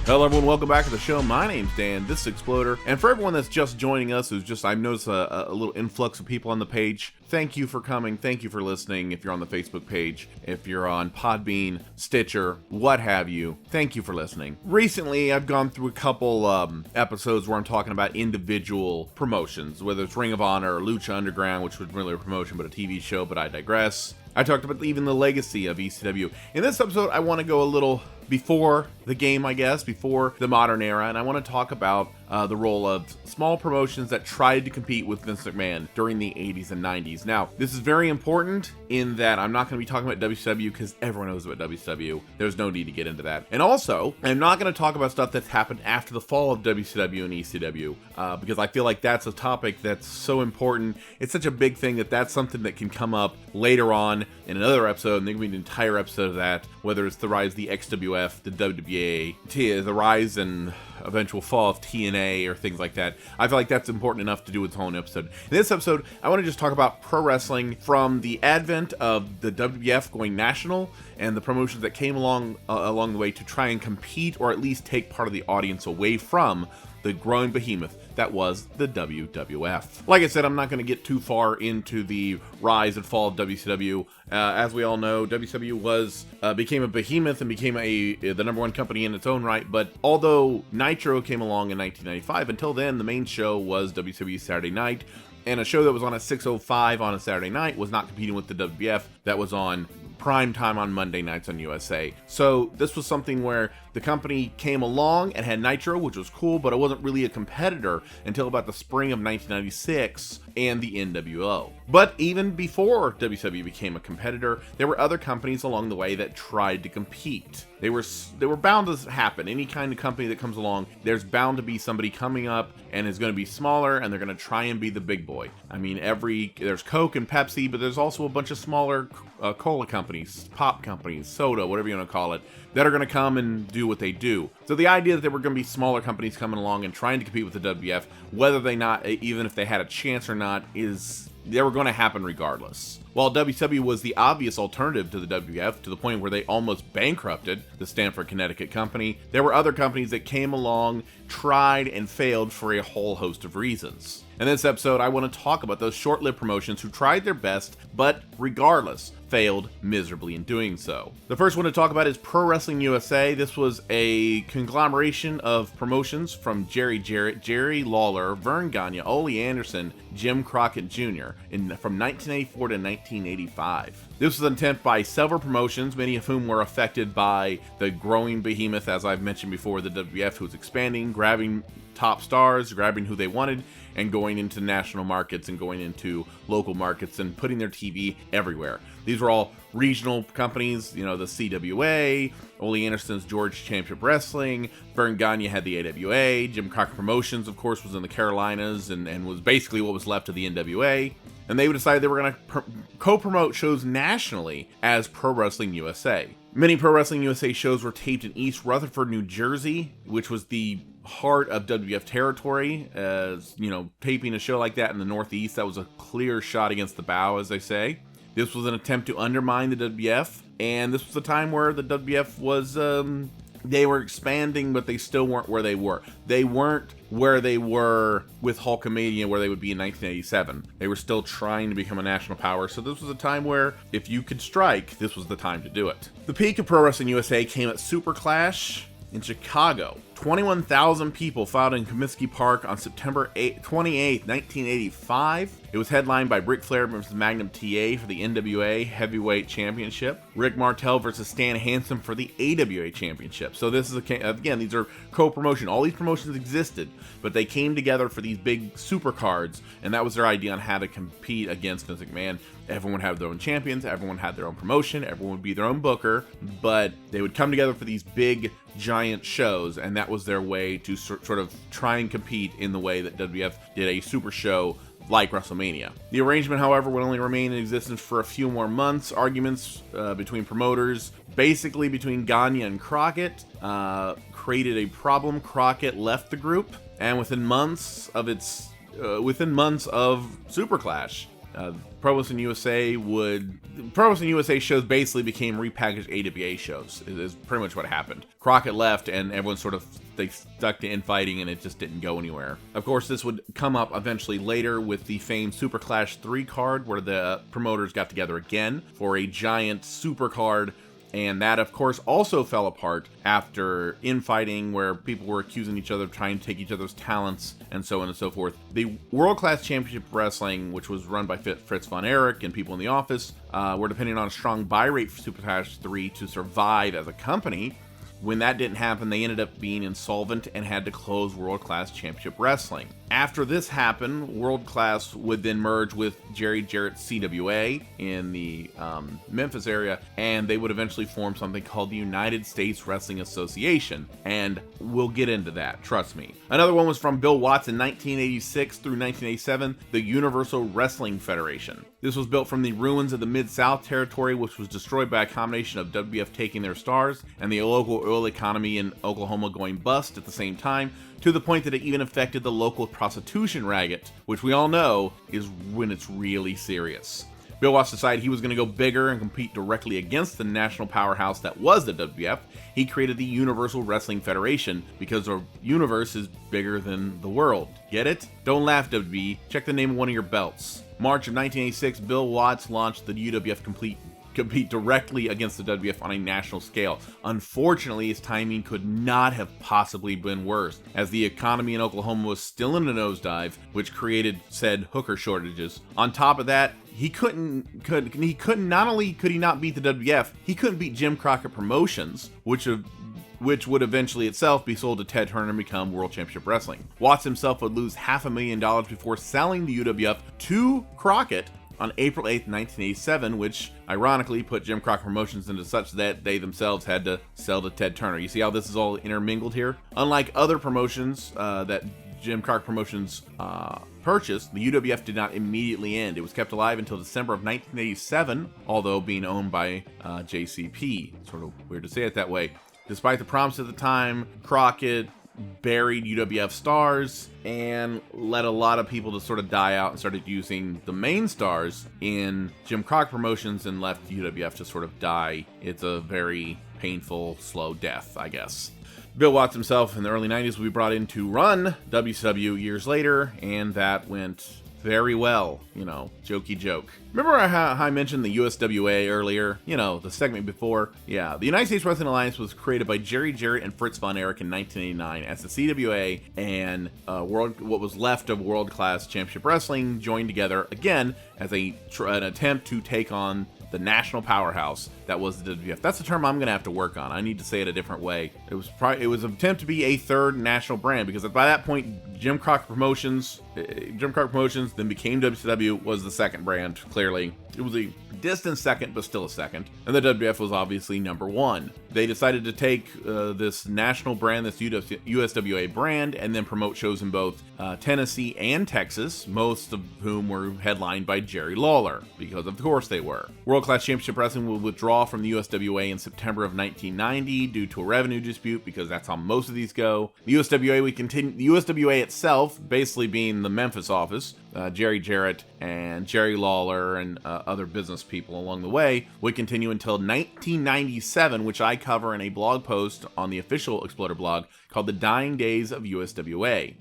Hello everyone, welcome back to the show. My name's Dan, this is Exploder, and for everyone that's just joining us, I've noticed a little influx of people on the page. Thank you for coming, thank you for listening. If you're on the Facebook page, if you're on Podbean, Stitcher, what have you, thank you for listening. Recently, I've gone through a couple episodes where I'm talking about individual promotions, whether it's Ring of Honor or Lucha Underground, which was really a promotion but a TV show, but I digress. I talked about even the legacy of ECW. In this episode, I want to go a little before the game, I guess, before the modern era, and I want to talk about the role of small promotions that tried to compete with Vince McMahon during the 80s and 90s. Now, this is very important in that I'm not going to be talking about WCW because everyone knows about WCW. There's no need to get into that. And also, I'm not going to talk about stuff that's happened after the fall of WCW and ECW because I feel like that's a topic that's so important. It's such a big thing that's something that can come up later on in another episode, and there can be an entire episode of that, whether it's the rise of the XWF, the WWA, the rise and eventual fall of TNA or things like that. I feel like that's important enough to do its own episode. In this episode, I want to just talk about pro wrestling from the advent of the WWF going national and the promotions that came along the way to try and compete or at least take part of the audience away from the growing behemoth that was the WWF. Like I said, I'm not going to get too far into the rise and fall of WCW. As we all know, WCW became a behemoth and became the number one company in its own right. But although Nitro came along in 1995, until then, the main show was WCW Saturday Night. And a show that was on at 6:05 on a Saturday night was not competing with the WWF that was on prime time on Monday nights on USA. So this was something where the company came along and had Nitro, which was cool, but it wasn't really a competitor until about the spring of 1996 and the NWO. But even before WCW became a competitor, there were other companies along the way that tried to compete. They were bound to happen. Any kind of company that comes along, there's bound to be somebody coming up and is going to be smaller, and they're going to try and be the big boy. I mean, there's Coke and Pepsi, but there's also a bunch of smaller cola companies, pop companies, soda, whatever you want to call it, that are going to come and do what they do. So the idea that there were going to be smaller companies coming along and trying to compete with the WWF, whether they not, even if they had a chance or not, they were going to happen regardless. While WCW was the obvious alternative to the WWF, to the point where they almost bankrupted the Stamford, Connecticut company, there were other companies that came along, tried, and failed for a whole host of reasons. In this episode, I want to talk about those short-lived promotions who tried their best, but regardless, failed miserably in doing so. The first one to talk about is Pro Wrestling USA. This was a conglomeration of promotions from Jerry Jarrett, Jerry Lawler, Vern Gagne, Ole Anderson, Jim Crockett Jr. From 1984 to 1985. This was an attempt by several promotions, many of whom were affected by the growing behemoth, as I've mentioned before, the WWF, who was expanding, grabbing top stars, grabbing who they wanted, and going into national markets and going into local markets and putting their TV everywhere. These were all regional companies, the CWA, Ole Anderson's George Championship Wrestling, Vern Gagne had the AWA, Jim Crockett Promotions, of course, was in the Carolinas and was basically what was left of the NWA. And they decided they were going to co-promote shows nationally as Pro Wrestling USA. Many Pro Wrestling USA shows were taped in East Rutherford, New Jersey, which was the heart of WWF territory. As taping a show like that in the Northeast, that was a clear shot against the bow, as they say. This was an attempt to undermine the WWF, and this was a time where the WWF was, they were expanding, but they still weren't where they were. They weren't where they were with Hulkamania, where they would be in 1987. They were still trying to become a national power, so this was a time where, if you could strike, this was the time to do it. The peak of Pro Wrestling USA came at Super Clash in Chicago. 21,000 people filed in Comiskey Park on September 28, 1985. It was headlined by Ric Flair versus Magnum TA for the NWA Heavyweight Championship, Rick Martel versus Stan Hansen for the AWA Championship. So this is, again, these are co-promotion. All these promotions existed, but they came together for these big super cards, and that was their idea on how to compete against Vince McMahon. Everyone had their own champions, everyone had their own promotion, everyone would be their own booker, but they would come together for these big, giant shows, and that was their way to sort of try and compete in the way that WWF did a super show like WrestleMania. The arrangement, however, would only remain in existence for a few more months. Arguments between promoters, basically between Gagne and Crockett, created a problem. Crockett left the group, and within months of Super Clash, Pro Wrestling USA shows basically became repackaged AWA shows, is pretty much what happened. Crockett left and everyone they stuck to infighting and it just didn't go anywhere. Of course, this would come up eventually later with the famed Super Clash 3 card, where the promoters got together again for a giant super card. And that, of course, also fell apart after infighting, where people were accusing each other of trying to take each other's talents, and so on and so forth. The World Class Championship Wrestling, which was run by Fritz von Erich and people in the office, were depending on a strong buy rate for Super Clash 3 to survive as a company. When that didn't happen, they ended up being insolvent and had to close World Class Championship Wrestling. After this happened, World Class would then merge with Jerry Jarrett's CWA in the Memphis area, and they would eventually form something called the United States Wrestling Association, and we'll get into that, trust me. Another one was from Bill Watts in 1986 through 1987, the Universal Wrestling Federation. This was built from the ruins of the Mid-South Territory, which was destroyed by a combination of WWF taking their stars and the local oil economy in Oklahoma going bust at the same time, to the point that it even affected the local prostitution racket, which we all know is when it's really serious. Bill Watts decided he was going to go bigger and compete directly against the national powerhouse that was the WWF. He created the Universal Wrestling Federation because the universe is bigger than the world. Get it? Don't laugh, WWE. Check the name of one of your belts. March of 1986, Bill Watts launched the UWF compete directly against the WWF on a national scale. Unfortunately, his timing could not have possibly been worse, as the economy in Oklahoma was still in a nosedive, which created said hooker shortages. On top of that, not only could he not beat the WWF, he couldn't beat Jim Crockett Promotions, which would eventually itself be sold to Ted Turner and become World Championship Wrestling. Watts himself would lose $500,000 before selling the UWF to Crockett on April 8th, 1987, which ironically put Jim Crockett Promotions into such that they themselves had to sell to Ted Turner. You see how this is all intermingled here? Unlike other promotions that Jim Crockett Promotions purchased, the UWF did not immediately end. It was kept alive until December of 1987, although being owned by JCP. Sort of weird to say it that way. Despite the promise at the time, Crockett buried UWF stars and let a lot of people to sort of die out and started using the main stars in Jim Crockett Promotions and left UWF to sort of die. It's a very painful, slow death, I guess. Bill Watts himself in the early 90s will be brought in to run WCW years later, and that went very well, jokey joke. Remember how I mentioned the USWA earlier? The segment before? Yeah, the United States Wrestling Alliance was created by Jerry Jarrett and Fritz von Erich in 1989 as the CWA and what was left of World Class Championship Wrestling joined together again as an attempt to take on the national powerhouse that was the WWF. That's a term I'm going to have to work on. I need to say it a different way. It was an attempt to be a third national brand, because by that point, Jim Crockett Promotions then became WCW, was the second brand, clearly. It was a distant second, but still a second. And the WWF was obviously number one. They decided to take this national brand, this USWA brand, and then promote shows in both Tennessee and Texas, most of whom were headlined by Jerry Lawler, because of course they were. World Class Championship Wrestling would withdraw from the USWA in September of 1990 due to a revenue dispute, because that's how most of these go. The USWA would continue. The USWA itself, basically being the Memphis office, Jerry Jarrett and Jerry Lawler and other business people along the way, would continue until 1997, which I cover in a blog post on the official Exploder blog called The Dying Days of USWA.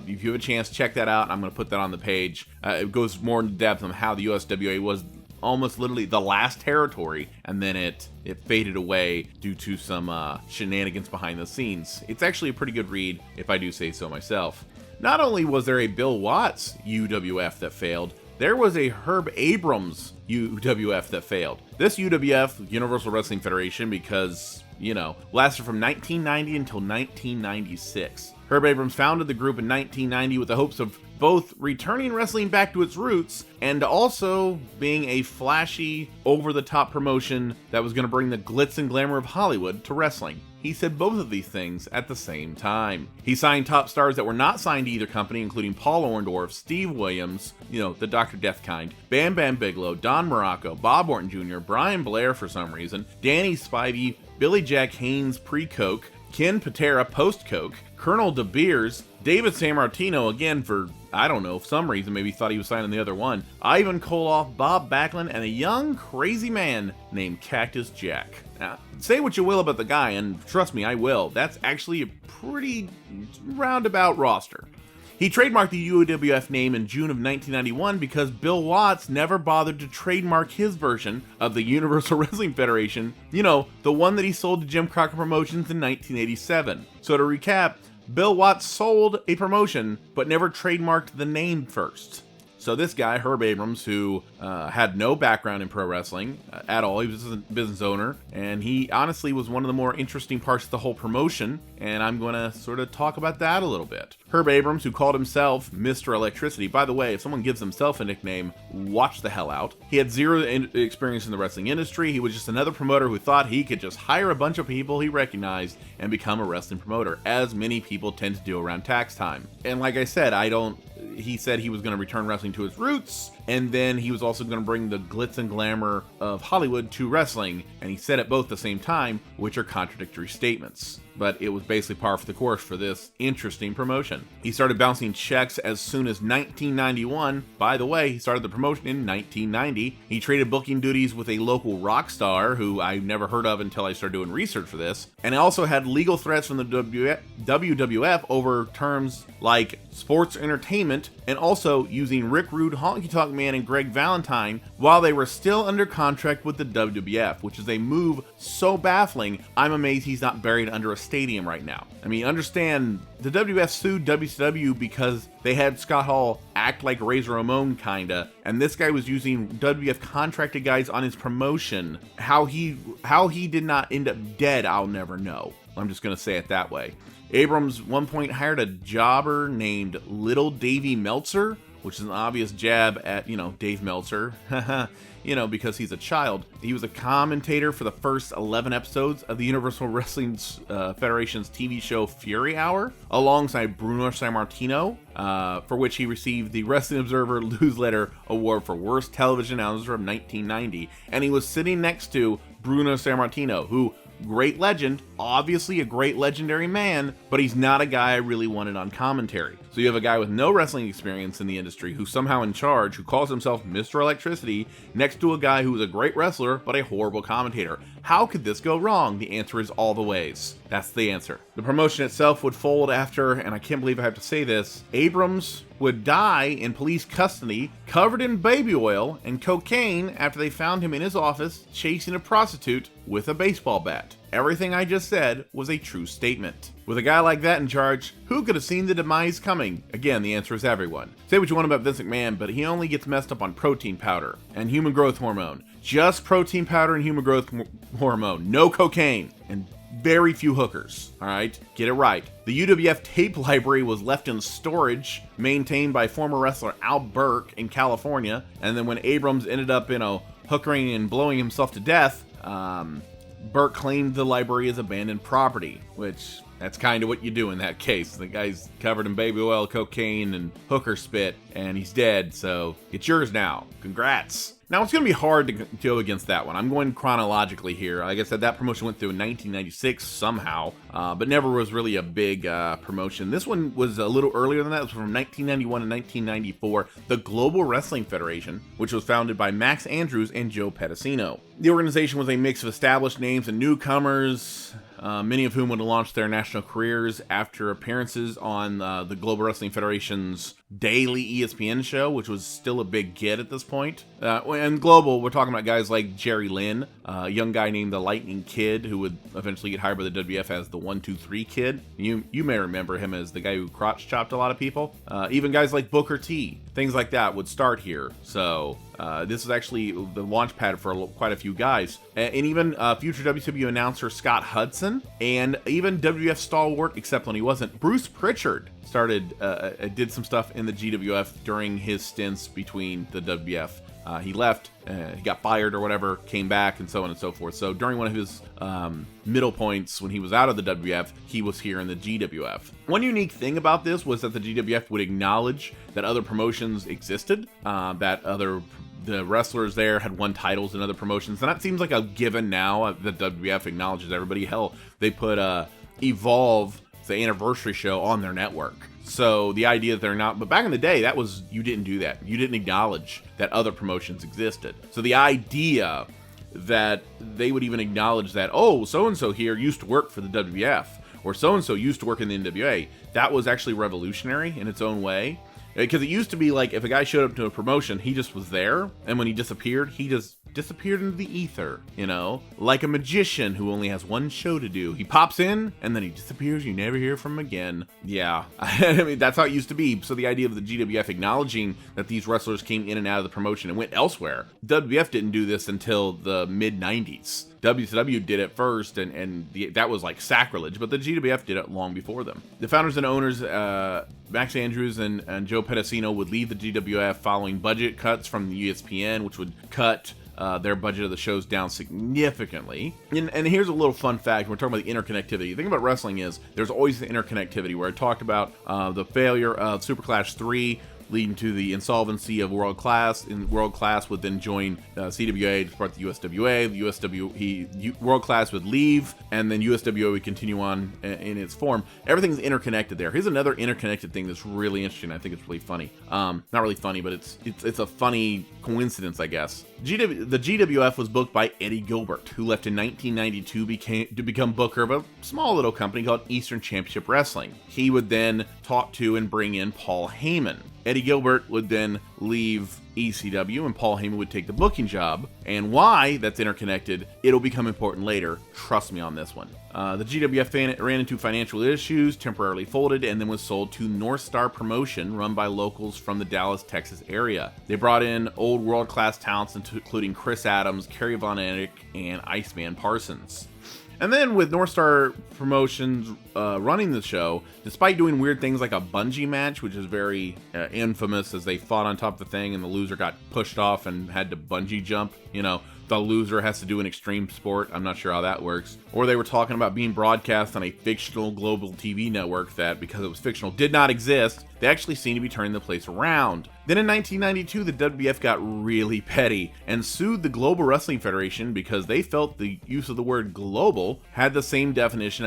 If you have a chance, check that out. I'm going to put that on the page. It goes more in depth on how the USWA was almost literally the last territory, and then it faded away due to some shenanigans behind the scenes. It's actually a pretty good read, if I do say so myself. Not only was there a Bill Watts UWF that failed, there was a Herb Abrams UWF that failed. This UWF, Universal Wrestling Federation, because, lasted from 1990 until 1996. Herb Abrams founded the group in 1990 with the hopes of both returning wrestling back to its roots and also being a flashy, over-the-top promotion that was going to bring the glitz and glamour of Hollywood to wrestling. He said both of these things at the same time. He signed top stars that were not signed to either company, including Paul Orndorff, Steve Williams, the Dr. Death kind, Bam Bam Bigelow, Don Morocco, Bob Orton Jr., Brian Blair for some reason, Danny Spivey, Billy Jack Haynes pre-Coke, Ken Patera post-Coke, Colonel De Beers, David Sammartino again for, I don't know, for some reason, maybe thought he was signing the other one, Ivan Koloff, Bob Backlund, and a young, crazy man named Cactus Jack. Now, say what you will about the guy, and trust me, I will. That's actually a pretty roundabout roster. He trademarked the UWF name in June of 1991 because Bill Watts never bothered to trademark his version of the Universal Wrestling Federation, you know, the one that he sold to Jim Crockett Promotions in 1987. So to recap, Bill Watts sold a promotion, but never trademarked the name first. So this guy, Herb Abrams, who had no background in pro wrestling at all, he was just a business owner, and he honestly was one of the more interesting parts of the whole promotion, and I'm going to sort of talk about that a little bit. Herb Abrams, who called himself Mr. Electricity. By the way, if someone gives himself a nickname, watch the hell out. He had zero experience in the wrestling industry. He was just another promoter who thought he could just hire a bunch of people he recognized and become a wrestling promoter, as many people tend to do around tax time. And like I said, he said he was going to return wrestling to its roots, and then he was also going to bring the glitz and glamour of Hollywood to wrestling, and he said it both at the same time, which are contradictory statements. But it was basically par for the course for this interesting promotion. He started bouncing checks as soon as 1991. By the way, he started the promotion in 1990. He traded booking duties with a local rock star who I never heard of until I started doing research for this. And he also had legal threats from the WWF over terms like sports entertainment, and also using Rick Rude, Honky Tonk Man, and Greg Valentine while they were still under contract with the WWF, which is a move so baffling, I'm amazed he's not buried under a stadium right now. I mean, understand, the WWF sued WCW because they had Scott Hall act like Razor Ramon kinda, and this guy was using WWF contracted guys on his promotion. How he did not end up dead, I'll never know. I'm just gonna say it that way. Abrams at one point hired a jobber named Little Davey Meltzer, which is an obvious jab at, Dave Meltzer, because he's a child. He was a commentator for the first 11 episodes of the Universal Wrestling Federation's TV show Fury Hour, alongside Bruno Sammartino, for which he received the Wrestling Observer Newsletter Award for Worst Television Announcer of 1990, and he was sitting next to Bruno Sammartino, who, great legend, obviously a great legendary man, but he's not a guy I really wanted on commentary. So you have a guy with no wrestling experience in the industry who's somehow in charge, who calls himself Mr. Electricity, next to a guy who is a great wrestler but a horrible commentator. How could this go wrong? The answer is all the ways. That's the answer. The promotion itself would fold after, and I can't believe I have to say this, Abrams would die in police custody, covered in baby oil and cocaine after they found him in his office chasing a prostitute with a baseball bat. Everything I just said was a true statement. With a guy like that in charge, who could have seen the demise coming? Again, the answer is everyone. Say what you want about Vince McMahon, but he only gets messed up on protein powder and human growth hormone. Just protein powder and human growth hormone. No cocaine. And very few hookers. Alright? Get it right. The UWF tape library was left in storage, maintained by former wrestler Al Burke in California, and then when Abrams ended up, hookering and blowing himself to death, Burke claimed the library as abandoned property, which that's kind of what you do in that case. The guy's covered in baby oil, cocaine, and hooker spit, and he's dead, so it's yours now. Congrats. Now, it's going to be hard to go against that one. I'm going chronologically here. Like I said, that promotion went through in 1996 somehow, but never was really a big promotion. This one was a little earlier than that. It was from 1991 to 1994. The Global Wrestling Federation, which was founded by Max Andrews and Joe Pedicino. The organization was a mix of established names and newcomers, many of whom would launched their national careers after appearances on the Global Wrestling Federation's daily ESPN show, which was still a big get at this point. And Global, we're talking about guys like Jerry Lynn, a young guy named the Lightning Kid, who would eventually get hired by the WWF as the 1-2-3 Kid. You may remember him as the guy who crotch chopped a lot of people. Even guys like Booker T, things like that would start here. So this is actually the launch pad for quite a few guys. And even future WCW announcer Scott Hudson, and even WWF stalwart, except when he wasn't, Bruce Pritchard did some stuff in the GWF during his stints between the WWF. He left, he got fired or whatever, came back, and so on and so forth. So during one of his middle points when he was out of the WWF, he was here in the GWF. One unique thing about this was that the GWF would acknowledge that other promotions existed, the wrestlers there had won titles in other promotions, and that seems like a given now. The WWF acknowledges everybody. Hell, they put evolve the anniversary show on their network. So the idea that they're not, but back in the day, that was, you didn't do that. You didn't acknowledge that other promotions existed. So the idea that they would even acknowledge that, oh, so-and-so here used to work for the WWF, or so-and-so used to work in the NWA, that was actually revolutionary in its own way. Because it used to be like, if a guy showed up to a promotion, he just was there, and when he disappeared, he just disappeared into the ether, you know? Like a magician who only has one show to do. He pops in, and then he disappears, you never hear from him again. Yeah, I mean, that's how it used to be. So the idea of the GWF acknowledging that these wrestlers came in and out of the promotion and went elsewhere. WWF didn't do this until the mid-90s. WCW did it first, and that was like sacrilege, but the GWF did it long before them. The founders and owners, Max Andrews and Joe Pedicino, would leave the GWF following budget cuts from the ESPN, which would cut their budget of the shows down significantly. And here's a little fun fact. We're talking about the interconnectivity. The thing about wrestling is there's always the interconnectivity, where I talked about the failure of Super Clash 3, leading to the insolvency of World Class. And World Class would then join CWA to support the USWA. World Class would leave, and then USWA would continue on in its form. Everything's interconnected there. Here's another interconnected thing that's really interesting. I think it's really funny. Not really funny, but it's a funny coincidence, I guess. The GWF was booked by Eddie Gilbert, who left in 1992 to become booker of a small little company called Eastern Championship Wrestling. He would then talk to and bring in Paul Heyman. Eddie Gilbert would then leave ECW, and Paul Heyman would take the booking job. And why that's interconnected, it'll become important later. Trust me on this one. The GWF ran into financial issues, temporarily folded, and then was sold to North Star Promotion, run by locals from the Dallas, Texas area. They brought in old world-class talents, including Chris Adams, Kerry Von Erich, and Iceman Parsons. And then with North Star Promotions running the show, despite doing weird things like a bungee match, which is very infamous, as they fought on top of the thing and the loser got pushed off and had to bungee jump, you know, the loser has to do an extreme sport. I'm not sure how that works. Or they were talking about being broadcast on a fictional global TV network that, because it was fictional, did not exist. They actually seem to be turning the place around. Then in 1992, the WWF got really petty and sued the Global Wrestling Federation because they felt the use of the word global had the same definition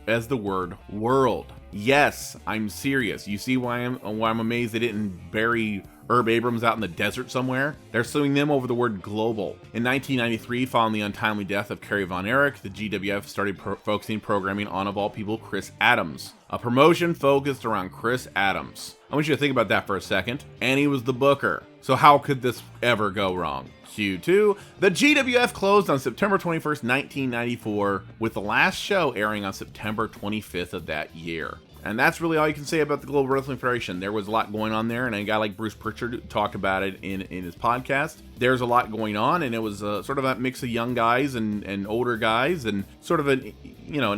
as the word world. Yes, I'm serious. You see why I'm amazed they didn't bury Herb Abrams out in the desert somewhere? They're suing them over the word global. In 1993, following the untimely death of Kerry Von Erich, the GWF started focusing programming on, of all people, Chris Adams. A promotion focused around Chris Adams. I want you to think about that for a second. And he was the booker. So how could this ever go wrong? Q2, the GWF closed on September 21st, 1994, with the last show airing on September 25th of that year. And that's really all you can say about the Global Wrestling Federation. There was a lot going on there, and a guy like Bruce Pritchard talked about it in his podcast. There's a lot going on, and it was sort of a mix of young guys and older guys, and sort of an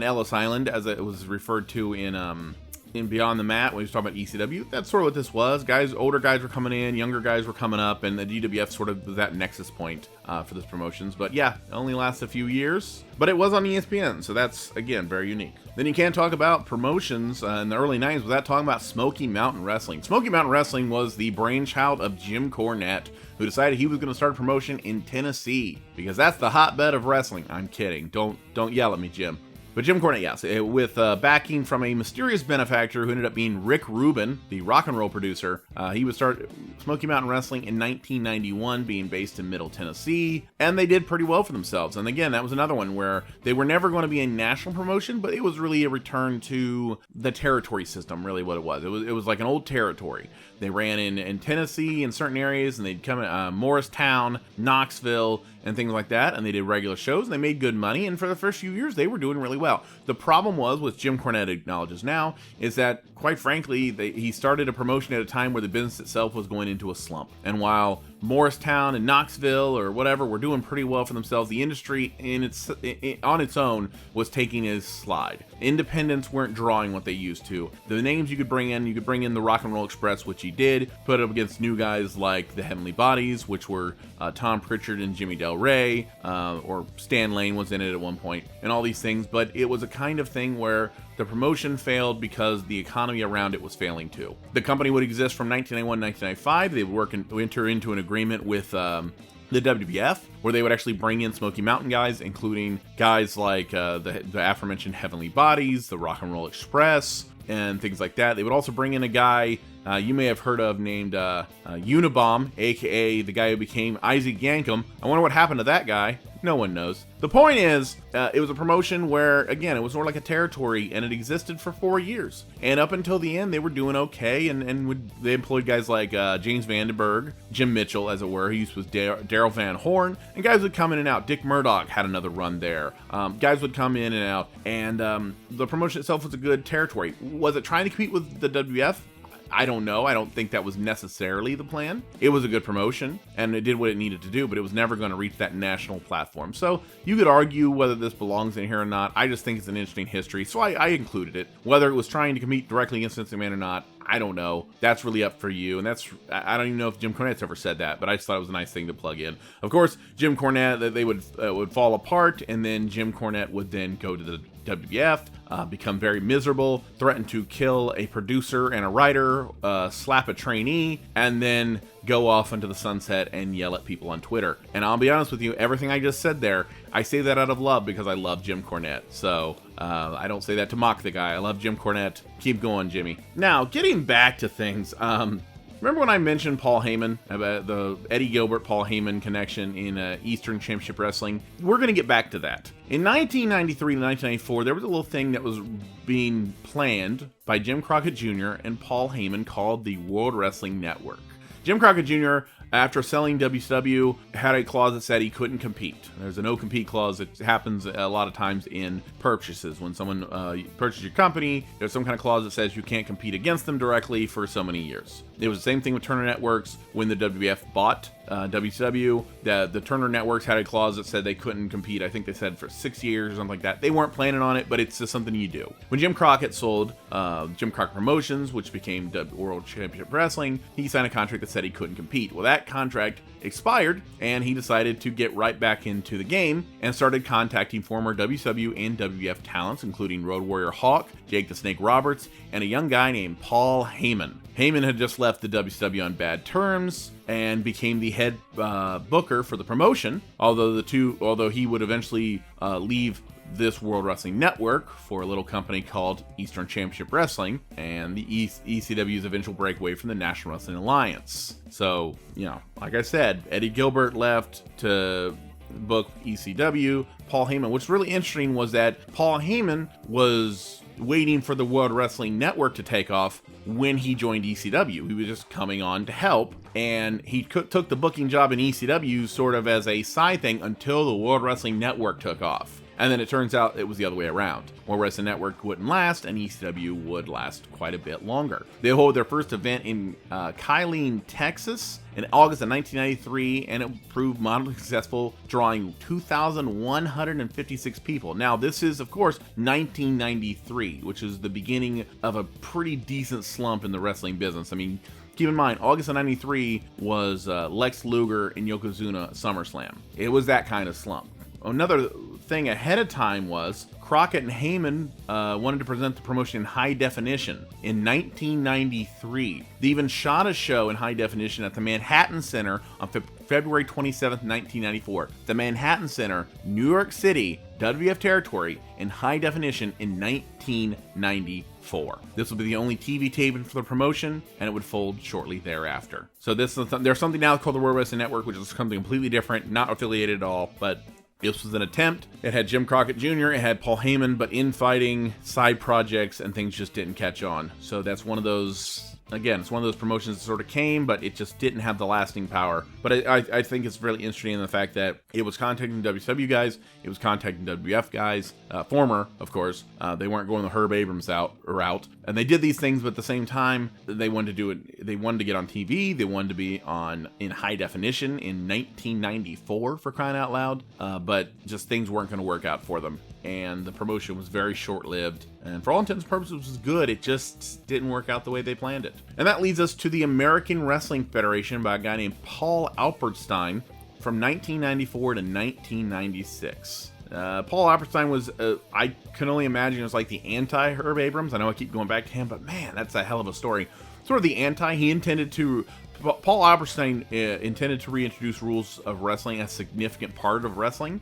Ellis Island, as it was referred to in Beyond the Mat when he was talking about ECW. That's sort of what this was. Older guys were coming in, younger guys were coming up, and the GWF sort of was that nexus point for this promotions. But yeah, it only lasted a few years, but it was on ESPN, so that's, again, very unique. Then you can't talk about promotions in the early 90s without talking about Smoky Mountain Wrestling. Smoky Mountain Wrestling was the brainchild of Jim Cornette, who decided he was going to start a promotion in Tennessee, because that's the hotbed of wrestling. I'm kidding. Don't yell at me, Jim. But Jim Cornette, yes, with backing from a mysterious benefactor who ended up being Rick Rubin, the rock and roll producer. He would start Smoky Mountain Wrestling in 1991, being based in Middle Tennessee, and they did pretty well for themselves. And again, that was another one where they were never going to be a national promotion, but it was really a return to the territory system, really what it was. It was like an old territory. They ran in Tennessee in certain areas, and they'd come in Morristown, Knoxville, and things like that, and they did regular shows, and they made good money, and for the first few years, they were doing really well. The problem was, which Jim Cornette acknowledges now, is that, quite frankly, he started a promotion at a time where the business itself was going into a slump. And while Morristown and Knoxville or whatever were doing pretty well for themselves, the industry on its own was taking a slide. Independents weren't drawing what they used to. The names you could bring in the Rock and Roll Express, which he did, put up against new guys like the Heavenly Bodies, which were Tom Pritchard and Jimmy Del Rey, or Stan Lane was in it at one point, and all these things. But it was a kind of thing where the promotion failed because the economy around it was failing too. The company would exist from 1991 to 1995. They would enter into an agreement with the WWF, where they would actually bring in Smoky Mountain guys, including guys like the aforementioned Heavenly Bodies, the Rock and Roll Express, and things like that. They would also bring in a guy you may have heard of named Unabomb, aka the guy who became Isaac Yankem. I wonder what happened to that guy. No one knows. The point is, it was a promotion where, again, it was more like a territory, and it existed for 4 years. And up until the end, they were doing okay, and they employed guys like James Vandenberg, Jim Mitchell, as it were, who used with Daryl Van Horn, and guys would come in and out. Dick Murdoch had another run there. Guys would come in and out, and the promotion itself was a good territory. Was it trying to compete with the WWF? I don't know. I don't think that was necessarily the plan. It was a good promotion, and it did what it needed to do, but it was never going to reach that national platform. So you could argue whether this belongs in here or not. I just think it's an interesting history, so I included it. Whether it was trying to compete directly against Vince McMahon or not, I don't know. That's really up for you, and I don't even know if Jim Cornette's ever said that, but I just thought it was a nice thing to plug in. Of course, Jim Cornette, they would fall apart, and then Jim Cornette would then go to the WWF, become very miserable, threaten to kill a producer and a writer, slap a trainee, and then go off into the sunset and yell at people on Twitter. And I'll be honest with you, everything I just said there, I say that out of love because I love Jim Cornette. So I don't say that to mock the guy. I love Jim Cornette. Keep going, Jimmy. Now, getting back to things, remember when I mentioned Paul Heyman, about the Eddie Gilbert, Paul Heyman connection in Eastern Championship Wrestling? We're going to get back to that. In 1993 to 1994, there was a little thing that was being planned by Jim Crockett Jr. and Paul Heyman called the World Wrestling Network. Jim Crockett Jr., after selling WCW, had a clause that said he couldn't compete. There's a no-compete clause that happens a lot of times in purchases. When someone purchases your company, there's some kind of clause that says you can't compete against them directly for so many years. It was the same thing with Turner Networks when the WWF bought WCW. The Turner Networks had a clause that said they couldn't compete. I think they said for 6 years or something like that. They weren't planning on it, but it's just something you do. When Jim Crockett sold Jim Crockett Promotions, which became World Championship Wrestling, he signed a contract that said he couldn't compete. Well, that contract expired, and he decided to get right back into the game and started contacting former WCW and WWF talents, including Road Warrior Hawk, Jake the Snake Roberts, and a young guy named Paul Heyman. Heyman had just left the WCW on bad terms and became the head booker for the promotion, although he would eventually leave this World Wrestling Network for a little company called Eastern Championship Wrestling and the ECW's eventual breakaway from the National Wrestling Alliance. So, like I said, Eddie Gilbert left to book ECW. Paul Heyman, what's really interesting was that Paul Heyman was waiting for the World Wrestling Network to take off when he joined ECW. He was just coming on to help, and he took the booking job in ECW sort of as a side thing until the World Wrestling Network took off. And then it turns out it was the other way around. World Wrestling Network wouldn't last, and ECW would last quite a bit longer. They hold their first event in Killeen, Texas in August of 1993, and it proved moderately successful, drawing 2,156 people. Now, this is, of course, 1993, which is the beginning of a pretty decent slump in the wrestling business. I mean, keep in mind, August of 93 was Lex Luger and Yokozuna SummerSlam. It was that kind of slump. Another thing ahead of time was Crockett and Heyman wanted to present the promotion in high definition in 1993. They even shot a show in high definition at the Manhattan Center on February 27th, 1994. The Manhattan Center, New York City, WWF territory, in high definition in 1994. This will be the only TV taping for the promotion, and it would fold shortly thereafter. So there's something now called the World Wrestling Network, which is something completely different, not affiliated at all, but this was an attempt. It had Jim Crockett Jr., it had Paul Heyman, but infighting, side projects, and things just didn't catch on. So that's one of those, again, it's one of those promotions that sort of came, but it just didn't have the lasting power. But I think it's really interesting in the fact that it was contacting WCW guys, it was contacting WWF guys, former, of course. They weren't going the Herb Abrams route. And they did these things, but at the same time, they wanted to do it. They wanted to get on TV. They wanted to be in high definition in 1994, for crying out loud. But just things weren't going to work out for them. And the promotion was very short-lived. And for all intents and purposes, it was good. It just didn't work out the way they planned it. And that leads us to the American Wrestling Federation by a guy named Paul Alpertstein from 1994 to 1996. Paul Opperstein was, I can only imagine, it was like the anti-Herb Abrams. I know I keep going back to him, but man, that's a hell of a story. Sort of the anti. Paul Opperstein intended to reintroduce rules of wrestling, a significant part of wrestling.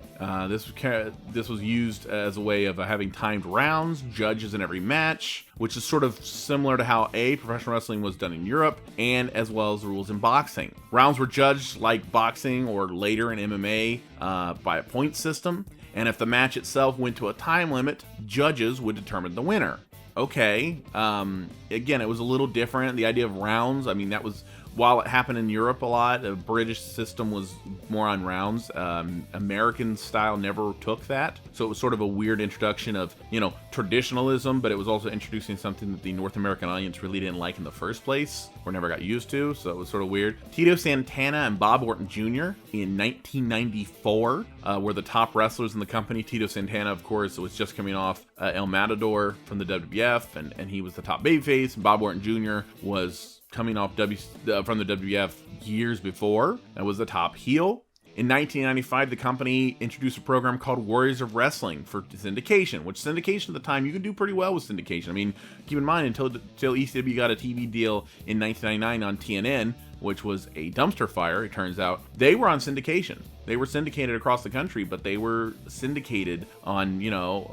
This was used as a way of having timed rounds, judges in every match, which is sort of similar to how professional wrestling was done in Europe, and as well as the rules in boxing. Rounds were judged like boxing or later in MMA by a point system, and if the match itself went to a time limit, judges would determine the winner. Okay, again, it was a little different. The idea of rounds, I mean, that was, while it happened in Europe a lot, the British system was more on rounds. American style never took that. So it was sort of a weird introduction of, traditionalism, but it was also introducing something that the North American audience really didn't like in the first place, or never got used to. So it was sort of weird. Tito Santana and Bob Orton Jr. in 1994 were the top wrestlers in the company. Tito Santana, of course, was just coming off El Matador from the WWF, and he was the top babyface. Bob Orton Jr. was coming off from the WWF years before, and was the top heel. In 1995, the company introduced a program called Warriors of Wrestling for syndication, which syndication at the time, you could do pretty well with syndication. I mean, keep in mind, until ECW got a TV deal in 1999 on TNN, which was a dumpster fire, it turns out, they were on syndication. They were syndicated across the country, but they were syndicated on,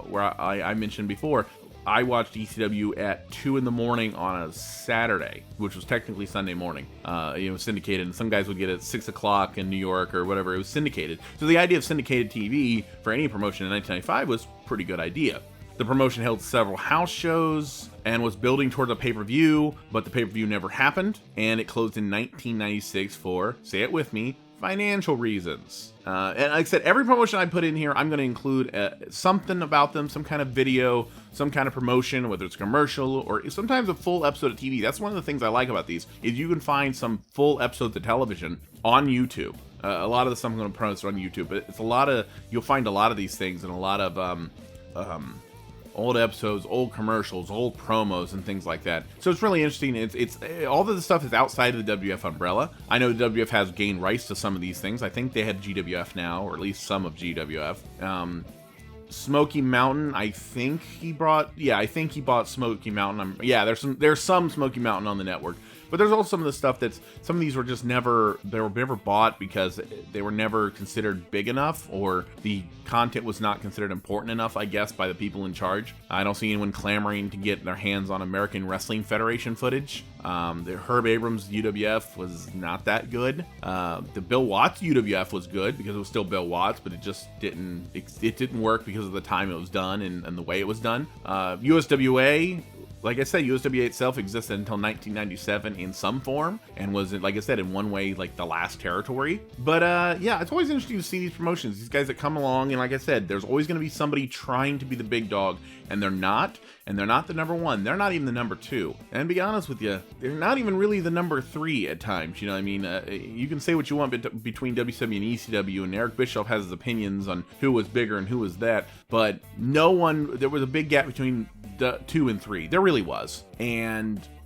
where I mentioned before, I watched ECW at 2 in the morning on a Saturday, which was technically Sunday morning. Syndicated, and some guys would get it at 6 o'clock in New York or whatever. It was syndicated. So the idea of syndicated TV for any promotion in 1995 was a pretty good idea. The promotion held several house shows and was building toward a pay-per-view, but the pay-per-view never happened, and it closed in 1996 for, say it with me, financial reasons. And like I said, every promotion I put in here, I'm going to include something about them, some kind of video, some kind of promotion, whether it's commercial or sometimes a full episode of TV. That's one of the things I like about these, is you can find some full episodes of television on YouTube. A lot of the stuff I'm going to promote on YouTube, but you'll find a lot of these things and a lot of old episodes, old commercials, old promos, and things like that. So it's really interesting. It's all of the stuff is outside of the WWF umbrella. I know the WWF has gained rights to some of these things. I think they have GWF now, or at least some of GWF. Smoky Mountain, I think he bought Smoky Mountain. There's some Smoky Mountain on the network. But there's also some of the stuff some of these were just never bought because they were never considered big enough, or the content was not considered important enough, I guess, by the people in charge. I don't see anyone clamoring to get their hands on American Wrestling Federation footage. The Herb Abrams UWF was not that good. The Bill Watts UWF was good because it was still Bill Watts, but it just didn't work because of the time it was done and the way it was done. USWA, like I said, USWA itself existed until 1997 in some form, and was, like I said, in one way, like the last territory. But it's always interesting to see these promotions, these guys that come along, and like I said, there's always going to be somebody trying to be the big dog, and they're not the number one. They're not even the number two. And to be honest with you, they're not even really the number three at times. You know what I mean? You can say what you want between WCW and ECW, and Eric Bischoff has his opinions on who was bigger and who was that, but there was a big gap between 2 and 3. There really was.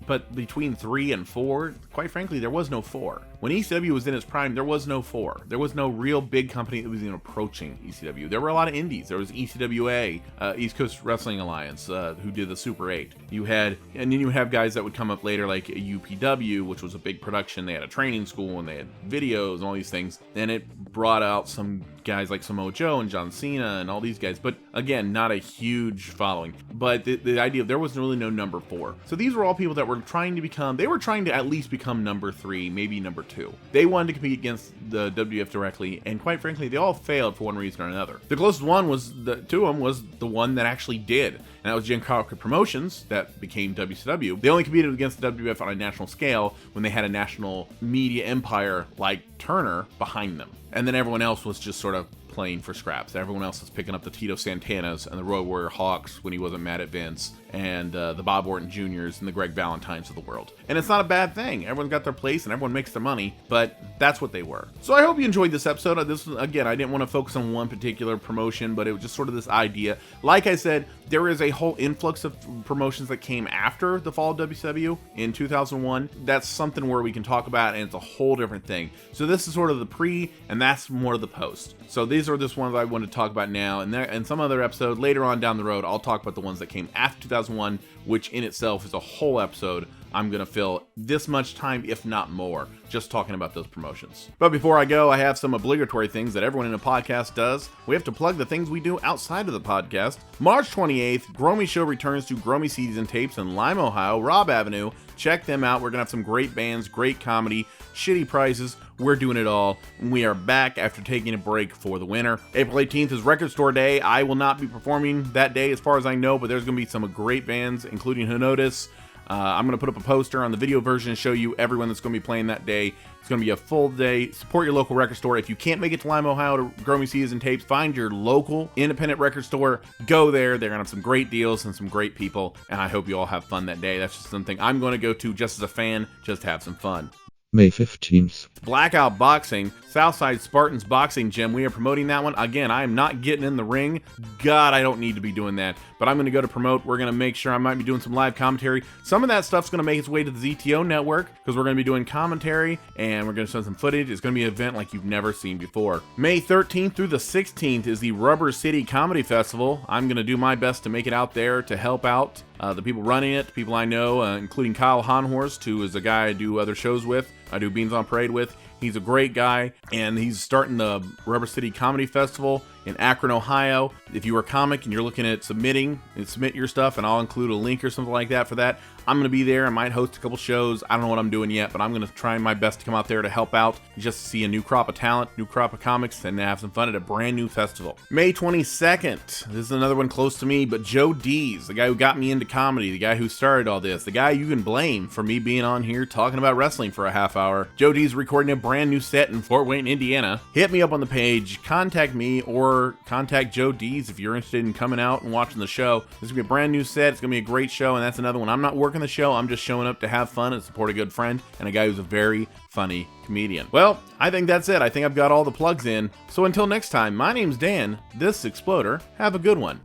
But between 3 and 4, quite frankly, there was no 4. When ECW was in its prime, there was no 4. There was no real big company that was even approaching ECW. There were a lot of indies. There was ECWA, East Coast Wrestling Alliance, who did the Super 8. And then you have guys that would come up later, like UPW, which was a big production. They had a training school, and they had videos and all these things. And it brought out some guys like Samoa Joe and John Cena and all these guys. But again, not a huge following. But the idea of there was really no number 4. So these were all people that were trying to at least become number 3, maybe number 2. They wanted to compete against the WWF directly, and quite frankly, they all failed for one reason or another. The closest one to them was the one that actually did, and that was Giancarlo Promotions, that became WCW. They only competed against the WWF on a national scale when they had a national media empire like Turner behind them. And then everyone else was just sort of playing for scraps. Everyone else was picking up the Tito Santanas and the Road Warrior Hawks when he wasn't mad at Vince, and the Bob Orton Jr.'s and the Greg Valentines of the world. And it's not a bad thing. Everyone's got their place and everyone makes their money, but that's what they were. So I hope you enjoyed this episode. Again, I didn't want to focus on one particular promotion, but it was just sort of this idea. Like I said, there is a whole influx of promotions that came after the fall of WCW in 2001. That's something where we can talk about, and it's a whole different thing. So this is sort of the pre, and that's more of the post. So these are just ones I want to talk about now, and some other episode later on down the road, I'll talk about the ones that came after 2001, which in itself is a whole episode. I'm going to fill this much time, if not more, just talking about those promotions. But before I go, I have some obligatory things that everyone in a podcast does. We have to plug the things we do outside of the podcast. March 28th, Gromy Show returns to Gromy CDs and Tapes in Lima, Ohio, Robb Avenue. Check them out. We're going to have some great bands, great comedy, shitty prices. We're doing it all. And we are back after taking a break for the winter. April 18th is Record Store Day. I will not be performing that day as far as I know, but there's going to be some great bands, including Henotis. I'm going to put up a poster on the video version and show you everyone that's going to be playing that day. It's going to be a full day. Support your local record store. If you can't make it to Lima, Ohio to Gromy CDs and Tapes, find your local independent record store. Go there. They're going to have some great deals and some great people. And I hope you all have fun that day. That's just something I'm going to go to just as a fan, just to have some fun. May 15th. Blackout Boxing, Southside Spartans Boxing Gym. We are promoting that one. Again, I am not getting in the ring. God, I don't need to be doing that. But I'm going to go to promote. We're going to make sure I might be doing some live commentary. Some of that stuff's going to make its way to the ZTO network because we're going to be doing commentary and we're going to send some footage. It's going to be an event like you've never seen before. May 13th through the 16th is the Rubber City Comedy Festival. I'm going to do my best to make it out there to help out the people running it, the people I know, including Kyle Honhorst, who is a guy I do other shows with. I do Beans on Parade with. He's a great guy, and he's starting the Rubber City Comedy Festival in Akron, Ohio. If you are a comic and you're looking at submit your stuff, and I'll include a link or something like that for that. I'm going to be there. I might host a couple shows. I don't know what I'm doing yet, but I'm going to try my best to come out there to help out, just to see a new crop of talent, new crop of comics, and have some fun at a brand new festival. May 22nd, this is another one close to me, but Joe Dees, the guy who got me into comedy, the guy who started all this, the guy you can blame for me being on here talking about wrestling for a half hour. Joe Dees recording a brand new set in Fort Wayne, Indiana. Hit me up on the page, contact me, or contact Joe Dees if you're interested in coming out and watching the show. This is going to be a brand new set. It's going to be a great show, and that's another one. I'm not working the show. I'm just showing up to have fun and support a good friend and a guy who's a very funny comedian. Well, I think that's it. I think I've got all the plugs in. So until next time, my name's Dan. This Exploder. Have a good one.